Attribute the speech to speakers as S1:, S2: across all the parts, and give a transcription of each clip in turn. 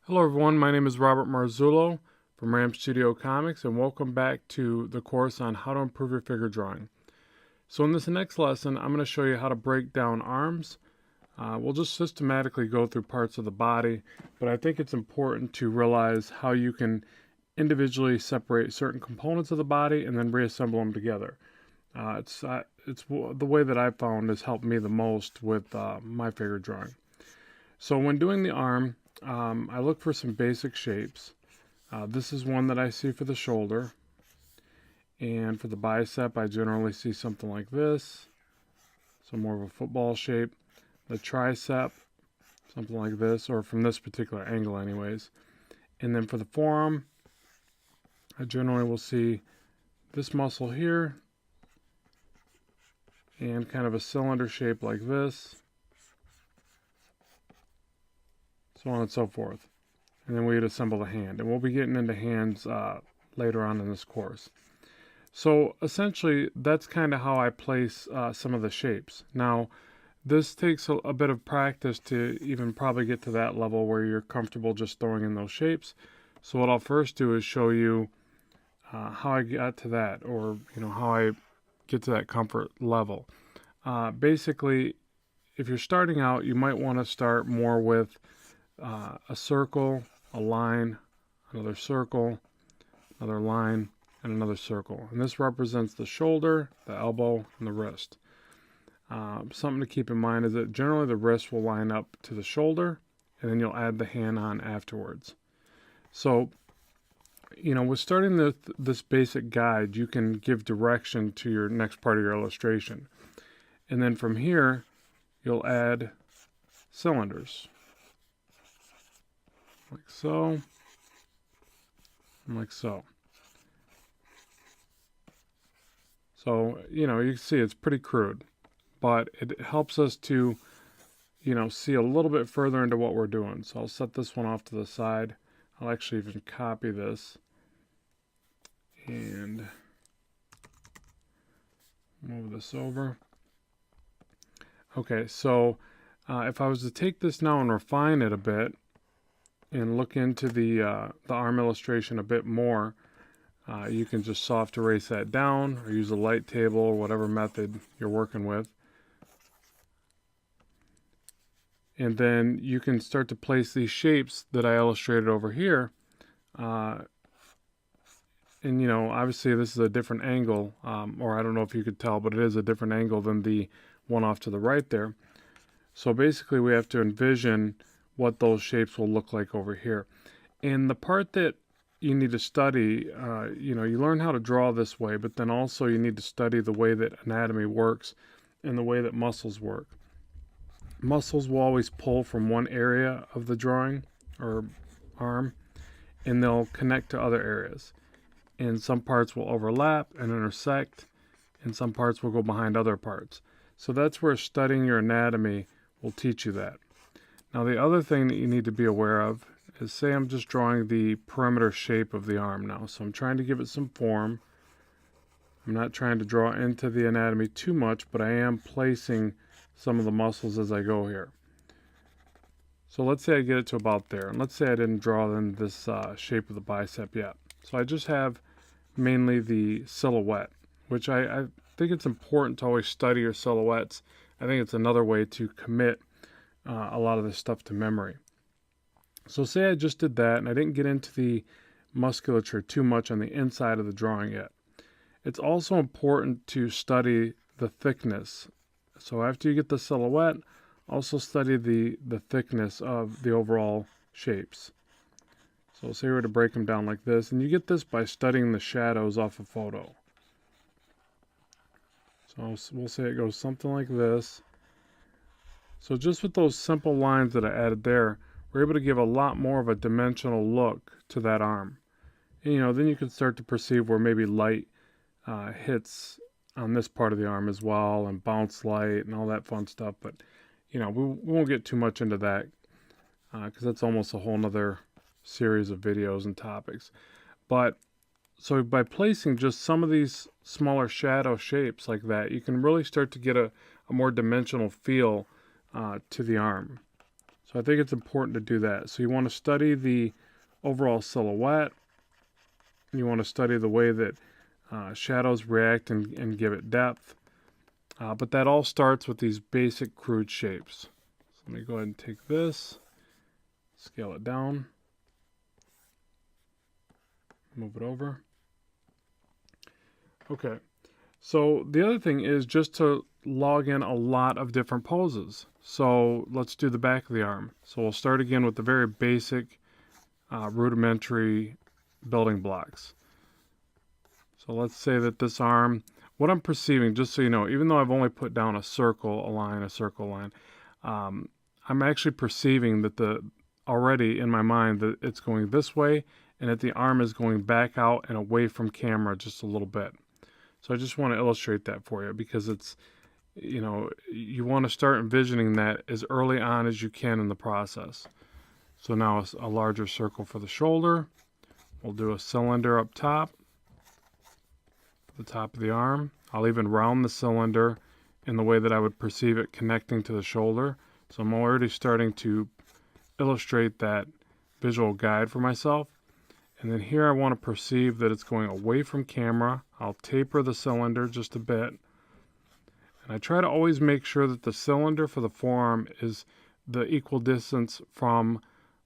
S1: Hello everyone, my name is Robert Marzullo from Ram Studio Comics, and welcome back to the course on how to improve your figure drawing. So in this next lesson, I'm going to show you how to break down arms. We'll just systematically go through parts of the body, but I think it's important to realize how you can individually separate certain components of the body and then reassemble them together. It's the way that I've found has helped me the most with my figure drawing. So when doing the arm, I look for some basic shapes. This is one that I see for the shoulder. And for the bicep, I generally see something like this. So more of a football shape. The tricep, something like this, or from this particular angle anyways. And then for the forearm, I generally will see this muscle here and kind of a cylinder shape like this, so on and so forth. And then we'd assemble the hand. And we'll be getting into hands later on in this course. So essentially, that's kind of how I place some of the shapes. Now, this takes a bit of practice to even probably get to that level where you're comfortable just throwing in those shapes. So what I'll first do is show you how I got to that, or how I get to that comfort level. Basically, if you're starting out, you might want to start more with a circle, a line, another circle, another line, and another circle. And this represents the shoulder, the elbow, and the wrist. Something to keep in mind is that generally the wrist will line up to the shoulder, and then you'll add the hand on afterwards. So, with starting this basic guide, you can give direction to your next part of your illustration. And then from here, you'll add cylinders. Like so, and like so. So, you can see it's pretty crude, but it helps us to, see a little bit further into what we're doing. So I'll set this one off to the side. I'll actually even copy this and move this over. Okay, so if I was to take this now and refine it a bit and look into the arm illustration a bit more, you can just soft erase that down or use a light table or whatever method you're working with. And then you can start to place these shapes that I illustrated over here. And obviously this is a different angle, or I don't know if you could tell, but it is a different angle than the one off to the right there. So basically we have to envision what those shapes will look like over here. And the part that you need to study, you learn how to draw this way, but then also you need to study the way that anatomy works and the way that muscles work. Muscles will always pull from one area of the drawing or arm, and they'll connect to other areas. And some parts will overlap and intersect, and some parts will go behind other parts. So that's where studying your anatomy will teach you that. Now the other thing that you need to be aware of is, say I'm just drawing the perimeter shape of the arm now. So I'm trying to give it some form. I'm not trying to draw into the anatomy too much, but I am placing some of the muscles as I go here. So let's say I get it to about there. And let's say I didn't draw in this shape of the bicep yet. So I just have mainly the silhouette, which I think it's important to always study your silhouettes. I think it's another way to commit a lot of this stuff to memory. So say I just did that and I didn't get into the musculature too much on the inside of the drawing yet. It's also important to study the thickness. So after you get the silhouette, also study the thickness of the overall shapes. So say we were to break them down like this, and you get this by studying the shadows off a photo. So we'll say it goes something like this. So just with those simple lines that I added there, we're able to give a lot more of a dimensional look to that arm. And, then you can start to perceive where maybe light hits on this part of the arm as well, and bounce light and all that fun stuff. But, we won't get too much into that because that's almost a whole nother series of videos and topics. But so by placing just some of these smaller shadow shapes like that, you can really start to get a more dimensional feel to the arm. So So I think it's important to do that. So you want to study the overall silhouette. You want to study the way that shadows react and give it depth. But that all starts with these basic crude shapes. So let me go ahead and take this, scale it down, move it over. Okay, so the other thing is just to log in a lot of different poses. So let's do the back of the arm. So we'll start again with the very basic rudimentary building blocks. So let's say that this arm, what I'm perceiving, just so you know, even though I've only put down a circle, a line, I'm actually perceiving that already in my mind that it's going this way and that the arm is going back out and away from camera just a little bit. So I just want to illustrate that for you because it's, you know, you want to start envisioning that as early on as you can in the process. So now a larger circle for the shoulder. We'll do a cylinder up top, the top of the arm. I'll even round the cylinder in the way that I would perceive it connecting to the shoulder. So I'm already starting to illustrate that visual guide for myself. And then here I want to perceive that it's going away from camera. I'll taper the cylinder just a bit. And I try to always make sure that the cylinder for the forearm is the equal distance from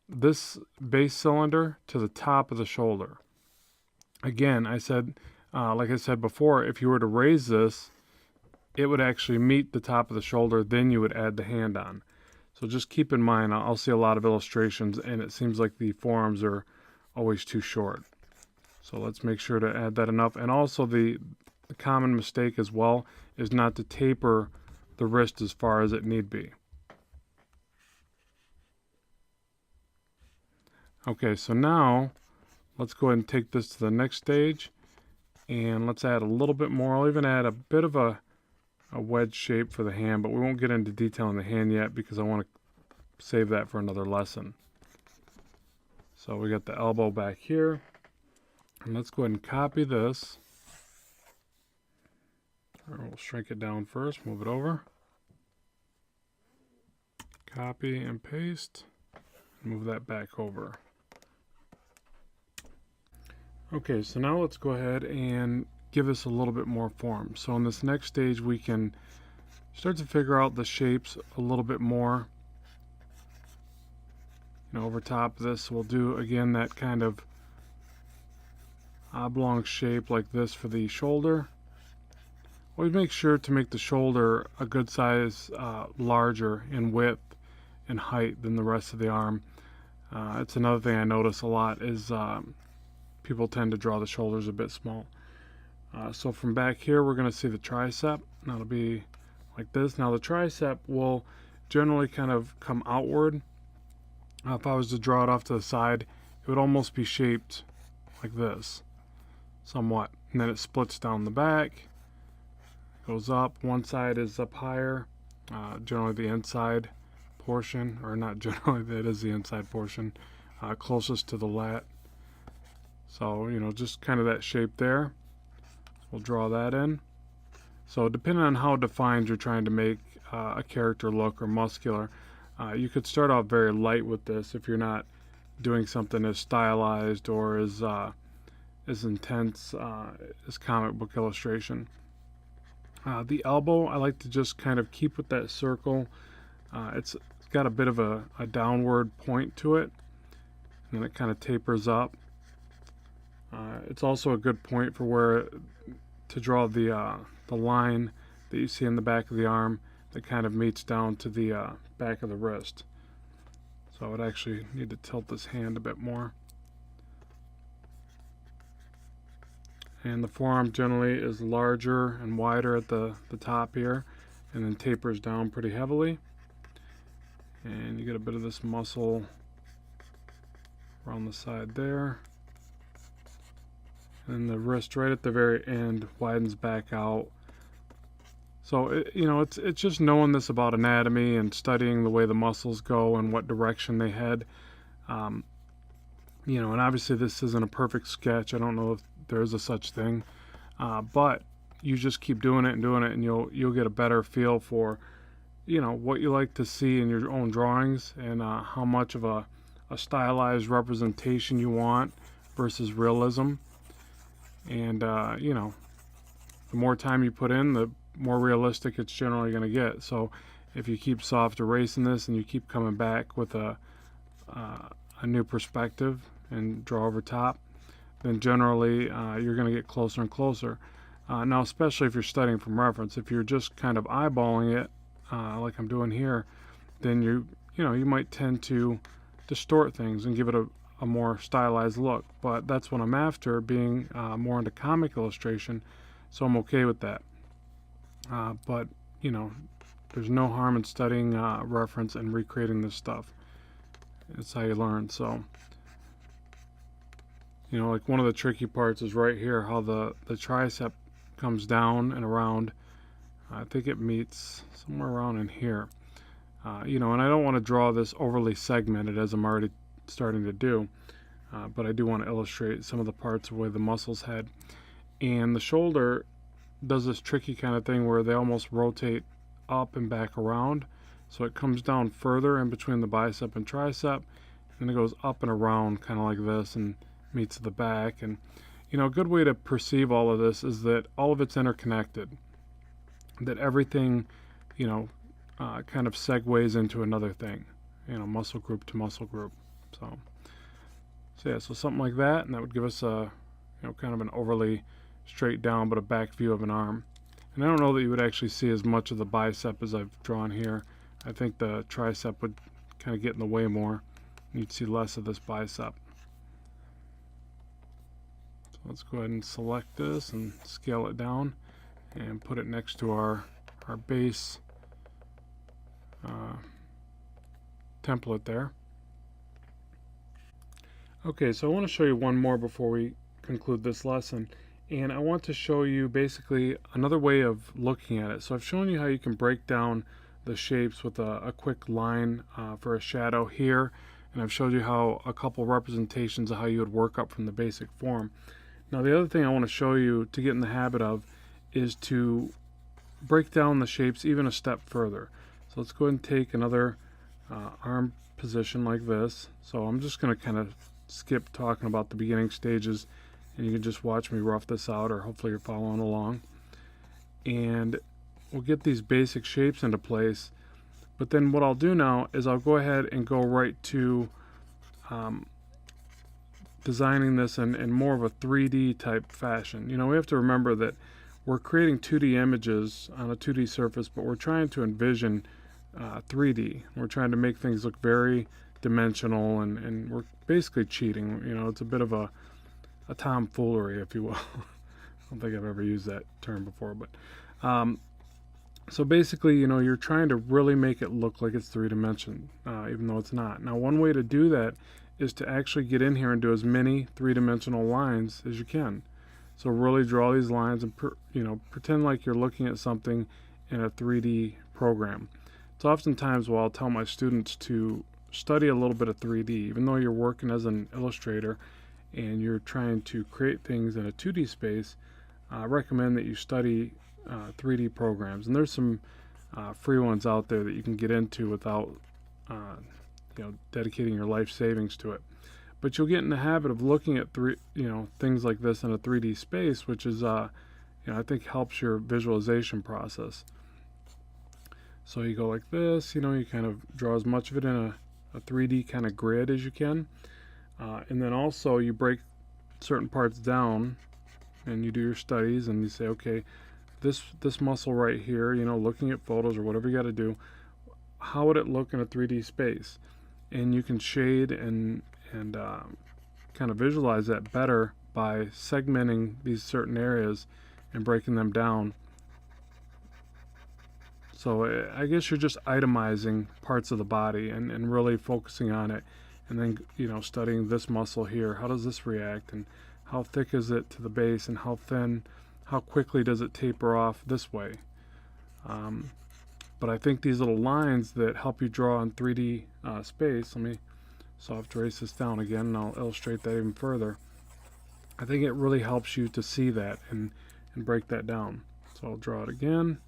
S1: this base cylinder to the top of the shoulder. Again, I said, like I said before, if you were to raise this, it would actually meet the top of the shoulder, then you would add the hand on. So just keep in mind, I'll see a lot of illustrations and it seems like the forearms are always too short. So let's make sure to add that enough. And also the common mistake as well is not to taper the wrist as far as it need be. Okay, so now let's go ahead and take this to the next stage and let's add a little bit more. I'll even add a bit of a wedge shape for the hand, but we won't get into detail on the hand yet because I want to save that for another lesson. So we got the elbow back here. And let's go ahead and copy this. We'll shrink it down first, move it over. Copy and paste. Move that back over. Okay, so now let's go ahead and give this a little bit more form. So in this next stage we can start to figure out the shapes a little bit more. You know, over top of this we'll do again that kind of oblong shape like this for the shoulder. Always make sure to make the shoulder a good size larger in width and height than the rest of the arm. It's another thing I notice a lot is people tend to draw the shoulders a bit small. So from back here we're going to see the tricep. That'll be like this. Now the tricep will generally kind of come outward. If I was to draw it off to the side, it would almost be shaped like this, somewhat. And then it splits down the back, goes up. One side is up higher, generally the inside portion, or not generally, that is the inside portion, closest to the lat. So, you know, just kind of that shape there. We'll draw that in. So depending on how defined you're trying to make a character look or muscular, you could start out very light with this if you're not doing something as stylized or as intense as comic book illustration. The elbow, I like to just kind of keep with that circle. It's got a bit of a downward point to it, and then it kind of tapers up. It's also a good point for where to draw the line that you see in the back of the arm that kind of meets down to the back of the wrist. So I would actually need to tilt this hand a bit more. And the forearm generally is larger and wider at the top here, and then tapers down pretty heavily. And you get a bit of this muscle around the side there. And the wrist right at the very end widens back out. So you know, it's just knowing this about anatomy and studying the way the muscles go and what direction they head. You know, and obviously this isn't a perfect sketch. I don't know if there is a such thing, but you just keep doing it, and you'll get a better feel for, what you like to see in your own drawings, and how much of a stylized representation you want versus realism. And the more time you put in, the more realistic it's generally going to get. So if you keep soft erasing this and you keep coming back with a new perspective and draw over top, then generally you're going to get closer and closer. Now, especially if you're studying from reference, if you're just kind of eyeballing it, like I'm doing here, then you might tend to distort things and give it a more stylized look. But that's what I'm after, being more into comic illustration, so I'm okay with that. But there's no harm in studying reference and recreating this stuff. It's how you learn. So like one of the tricky parts is right here, how the tricep comes down and around. I think it meets somewhere around in here. And I don't want to draw this overly segmented, as I'm already starting to do, but I do want to illustrate some of the parts of where the muscles head. And the shoulder does this tricky kind of thing where they almost rotate up and back around. So it comes down further in between the bicep and tricep, and it goes up and around kind of like this and meets the back. And a good way to perceive all of this is that all of it's interconnected, that everything kind of segues into another thing, muscle group to muscle group. So yeah, so something like that, and that would give us a kind of an overly straight down but a back view of an arm. And I don't know that you would actually see as much of the bicep as I've drawn here. I think the tricep would kind of get in the way more. You'd see less of this bicep. So let's go ahead and select this and scale it down and put it next to our base template there. Okay, so I want to show you one more before we conclude this lesson, and I want to show you basically another way of looking at it. So I've shown you how you can break down the shapes with a quick line for a shadow here, and I've showed you how a couple representations of how you would work up from the basic form. Now the other thing I want to show you to get in the habit of is to break down the shapes even a step further. So let's go ahead and take another arm position like this. So I'm just going to kind of skip talking about the beginning stages, and you can just watch me rough this out, or hopefully you're following along. And we'll get these basic shapes into place, but then what I'll do now is I'll go ahead and go right to designing this in more of a 3D type fashion. We have to remember that we're creating 2D images on a 2D surface, but we're trying to envision 3D. We're trying to make things look very dimensional, and we're basically cheating. It's a bit of a tomfoolery, if you will. I don't think I've ever used that term before, but so basically, you're trying to really make it look like it's 3-dimensional, even though it's not. Now, one way to do that is to actually get in here and do as many 3-dimensional lines as you can. So really draw these lines and pretend like you're looking at something in a 3D program. It's oftentimes why I'll tell my students to study a little bit of 3D, even though you're working as an illustrator and you're trying to create things in a 2D space. I recommend that you study 3D programs, and there's some free ones out there that you can get into without dedicating your life savings to it. But you'll get in the habit of looking at things like this in a 3D space, which is I think helps your visualization process. So you go like this, you kind of draw as much of it in a 3D kind of grid as you can, and then also you break certain parts down and you do your studies and you say, okay, this muscle right here, looking at photos or whatever you got to do, how would it look in a 3D space? And you can shade and kind of visualize that better by segmenting these certain areas and breaking them down. So I guess you're just itemizing parts of the body and really focusing on it, and then studying this muscle here. How does this react, and how thick is it to the base, and how thin, how quickly does it taper off this way? But I think these little lines that help you draw in 3D space, let me soft erase this down again and I'll illustrate that even further. I think it really helps you to see that and break that down. So I'll draw it again.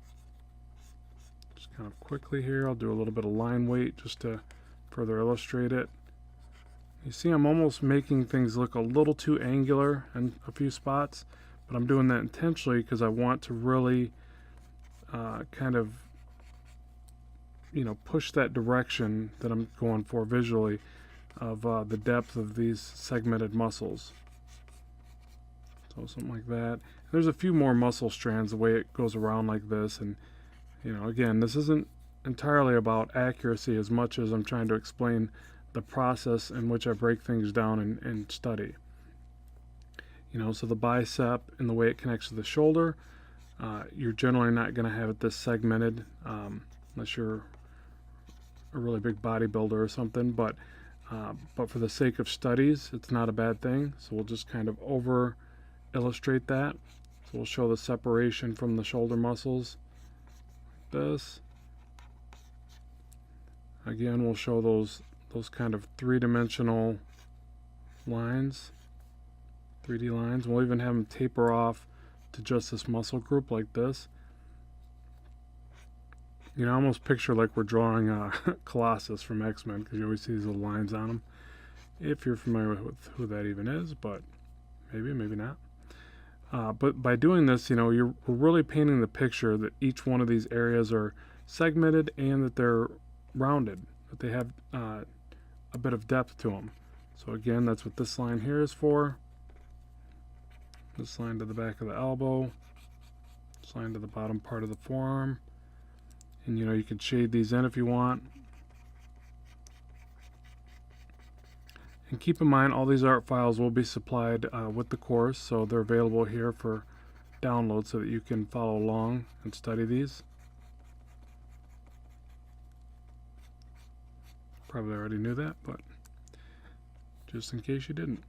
S1: Just Just kind of quickly here, I'll do a little bit of line weight just to further illustrate it. You see I'm almost making things look a little too angular in a few spots, but I'm doing that intentionally because I want to really kind of, you know, push that direction that I'm going for visually of the depth of these segmented muscles. So something like that. There's a few more muscle strands the way it goes around like this, and you know, again, this isn't entirely about accuracy as much as I'm trying to explain the process in which I break things down and study. You know, so the bicep and the way it connects to the shoulder, you're generally not going to have it this segmented unless you're a really big bodybuilder or something, but for the sake of studies, it's not a bad thing. So we'll just kind of over illustrate that. So we'll show the separation from the shoulder muscles like this. Again, we'll show those kind of three-dimensional lines, 3D lines. We'll even have them taper off to just this muscle group like this. You know, I almost picture like we're drawing Colossus from X-Men, because you always see these little lines on him. If you're familiar with who that even is, but maybe not. But by doing this, you know, we're really painting the picture that each one of these areas are segmented and that they're rounded, that they have a bit of depth to them. So again, that's what this line here is for. This line to the back of the elbow, this line to the bottom part of the forearm. And you know, you can shade these in if you want. And keep in mind, all these art files will be supplied with the course, so they're available here for download so that you can follow along and study these. Probably already knew that, but just in case you didn't.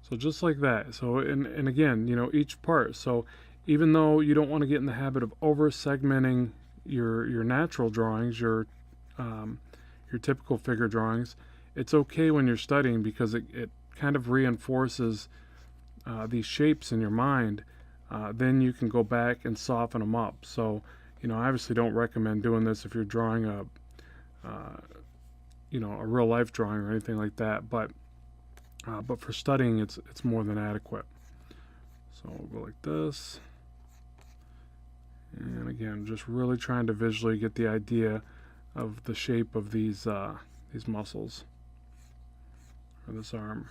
S1: So just like that. So and again, you know, each part. So even though you don't want to get in the habit of over segmenting your natural drawings, your typical figure drawings, it's okay when you're studying, because it kind of reinforces these shapes in your mind. Then you can go back and soften them up. So, you know, I obviously don't recommend doing this if you're drawing a you know, a real life drawing or anything like that. But for studying, it's more than adequate. So we'll go like this. And again, just really trying to visually get the idea of the shape of these muscles, or this arm.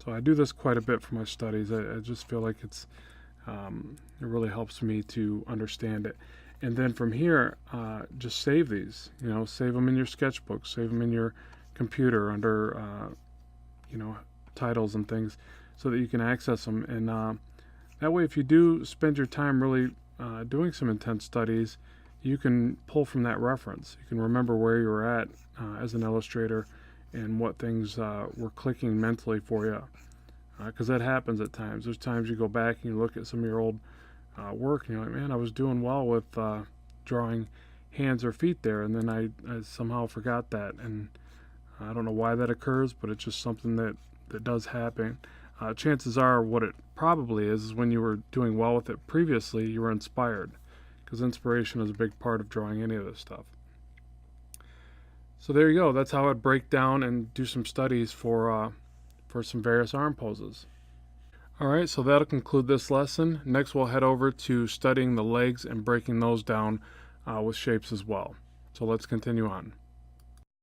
S1: So I do this quite a bit for my studies. I just feel like it really helps me to understand it. And then from here, just save these. You know, save them in your sketchbook, save them in your computer under you know, titles and things, so that you can access them. And that way, if you do spend your time really doing some intense studies, you can pull from that reference. You can remember where you were at as an illustrator and what things were clicking mentally for you. Because that happens at times. There's times you go back and you look at some of your old work and you're like, man, I was doing well with drawing hands or feet there, and then I somehow forgot that. And I don't know why that occurs, but it's just something that does happen. Chances are what it probably is when you were doing well with it previously, you were inspired, because inspiration is a big part of drawing any of this stuff. So there you go. That's how I'd break down and do some studies for some various arm poses. Alright, so that'll conclude this lesson. Next we'll head over to studying the legs and breaking those down with shapes as well. So let's continue on.